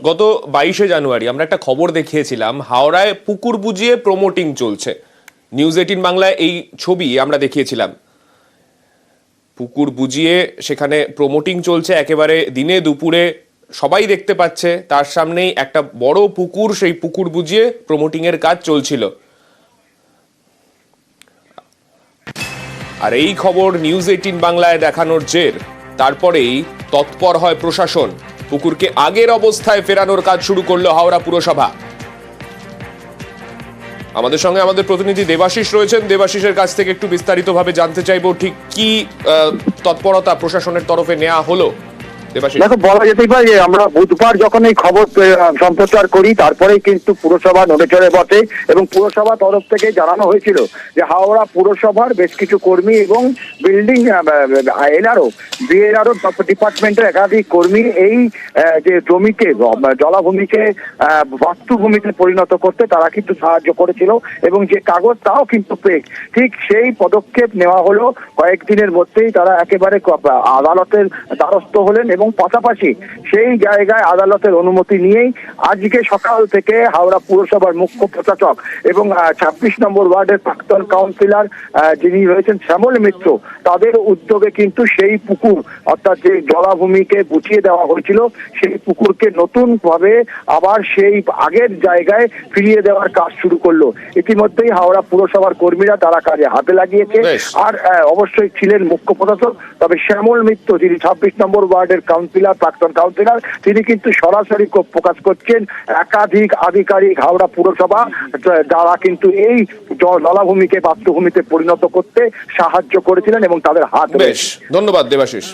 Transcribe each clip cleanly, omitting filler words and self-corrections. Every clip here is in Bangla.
গত 22শে জানুয়ারি আমরা একটা খবর দেখিয়েছিলাম, হাওড়ায় পুকুর বুজিয়ে প্রমোটিং চলছে। নিউজ 18 বাংলায় এই ছবি আমরা দেখিয়েছিলাম। পুকুর বুজিয়ে সেখানে প্রমোটিং চলছে, একেবারে দিনে দুপুরে সবাই দেখতে পাচ্ছে। তার সামনেই একটা বড় পুকুর, সেই পুকুর বুজিয়ে প্রমোটিং এর কাজ চলছিল। আর এই খবর নিউজ 18 বাংলায় দেখানোর জের, তারপরেই তৎপর হয় প্রশাসন। পুকুরকে আগের অবস্থায় ফেরানোর কাজ শুরু করলো হাওড়া পুরসভা। আমাদের সঙ্গে আমাদের প্রতিনিধি দেবাশিস রয়েছেন। দেবাশিসের কাছ থেকে একটু বিস্তারিতভাবে জানতে চাইবো ঠিক কি তৎপরতা প্রশাসনের তরফে নেওয়া হলো। দেখো, বলা যেতেই পারে যে আমরা বুধবার যখন এই খবর সম্প্রচার করি, তারপরেই কিন্তু পুরসভা নড়েচড়ে বসে এবং পুরসভা তরফ থেকে জানানো হয়েছিল যে হাওড়া পুরসভার বেশ কিছু কর্মী এবং বিল্ডিং এলআরও বিএলআরও ডিপার্টমেন্টের একাধিক কর্মী এই যে জমিকে জলাভূমিকে বাস্তুভূমিতে পরিণত করতে তারা কিন্তু সাহায্য করেছিল এবং যে কাগজ তাও কিন্তু পেক। ঠিক সেই পদক্ষেপ নেওয়া হলো কয়েকদিনের মধ্যেই। তারা একেবারে আদালতের দ্বারস্থ হলেন এবং পাশাপাশি সেই জায়গায় আদালতের অনুমতি নিয়েই আজকে সকাল থেকে হাওড়া পুরসভার মুখ্য প্রশাসক এবং 26 নম্বর ওয়ার্ডের প্রাক্তন কাউন্সিলর যিনি রয়েছেন শ্যামল মিত্র, তাদের উদ্যোগে কিন্তু সেই পুকুর অর্থাৎ যে জলাভূমিকে বুঝিয়ে দেওয়া হয়েছিল সেই পুকুরকে নতুন ভাবে আবার সেই আগের জায়গায় ফিরিয়ে দেওয়ার কাজ শুরু করলো। ইতিমধ্যেই হাওড়া পুরসভার কর্মীরা তারা কাজে হাতে লাগিয়েছে। আর অবশ্যই ছিলেন মুখ্য প্রশাসক, তবে শ্যামল মিত্র যিনি 26 নম্বর ওয়ার্ডের কাউন্সিলর, প্রাক্তন কাউন্সিলর, তিনি কিন্তু সরাসরি ক্ষোভ প্রকাশ করছেন একাধিক আধিকারিক হাওড়া পুরসভা যারা কিন্তু এই জলাভূমিকে বাস্তুভূমিতে পরিণত করতে সাহায্য করেছিলেন এবং তাদের হাত। বেশ, ধন্যবাদ দেবাশিস।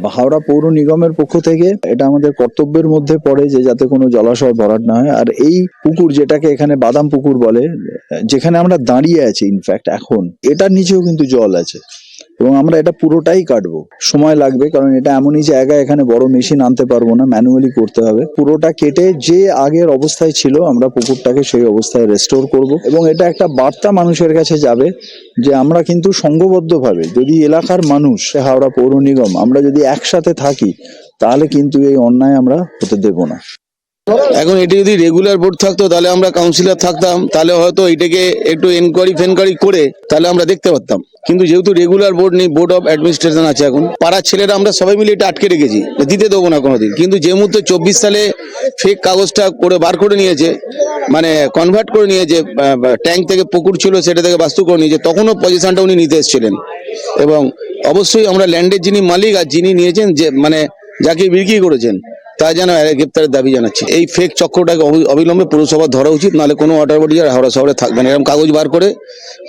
হাওড়া পৌর নিগমের পক্ষ থেকে এটা আমাদের কর্তব্যের মধ্যে পড়ে যে যাতে কোনো জলাশয় ভরাট না হয়। আর এই পুকুর, যেটাকে এখানে বাদাম পুকুর বলে, যেখানে আমরা দাঁড়িয়ে আছি ইনফ্যাক্ট এখন, এটার নিচেও কিন্তু জল আছে এবং আমরা এটা পুরোটাই কাটবো। সময় লাগবে, কারণ এটা এমনই জায়গা, এখানে বড় মেশিন আনতে পারবো না, ম্যানুয়ালি করতে হবে। পুরোটা কেটে যে আগের অবস্থায় ছিল আমরা পুকুরটাকে সেই অবস্থায় রেস্টোর করব এবং এটা একটা বার্তা মানুষের কাছে যাবে যে আমরা কিন্তু সংঘবদ্ধভাবে, যদি এলাকার মানুষ, হাওড়া পৌর নিগম, আমরা যদি একসাথে থাকি তাহলে কিন্তু এই অন্যায় আমরা হতে দেব না। এখন এটি যদি রেগুলার বোর্ড থাকতো তাহলে আমরা কাউন্সিলর থাকতাম, তাহলে হয়তো এটাকে একটু এনকোয়ারি করে তাহলে আমরা দেখতে পারতাম। কিন্তু যেহেতু রেগুলার বোর্ড নেই, বোর্ড অফ অ্যাডমিনিস্ট্রেশন আছে, এখন পাড়ার ছেলেরা আমরা সবাই মিলে এটা আটকে রেখেছি, দিতে দেবো না কোনোদিন। কিন্তু যে মুহূর্তে 24 সালে ফেক কাগজটা করে বার করে নিয়েছে, মানে কনভার্ট করে নিয়েছে, ট্যাঙ্ক থেকে পুকুর ছিল সেটা থেকে বাস্তু করে নিয়েছে, তখনও পজিশনটা উনি নিতে এসেছিলেন। এবং অবশ্যই আমরা ল্যান্ডের যিনি মালিক আর যিনি নিয়েছেন, যে মানে যাকে বিক্রি করেছেন, তা যেন গ্রেপ্তারের দাবি জানাচ্ছি। এই ফেক চক্রটাকে অবিলম্বে পুরসভা ধরা উচিত, নাহলে কোনো অর্ডার বডি আর হাওড়া শহরে থাকবে না। এরকম কাগজ বার করে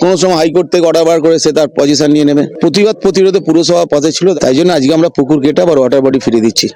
কোনো সময় হাইকোর্ট থেকে অর্ডার বার করে সে তার পজিশন নিয়ে নেবে। প্রতিরোধে পুরসভা পথে ছিল, তাই জন্য আজকে আমরা পুকুর কেটে আবার ওয়াটার বডি ফিরিয়ে দিচ্ছি।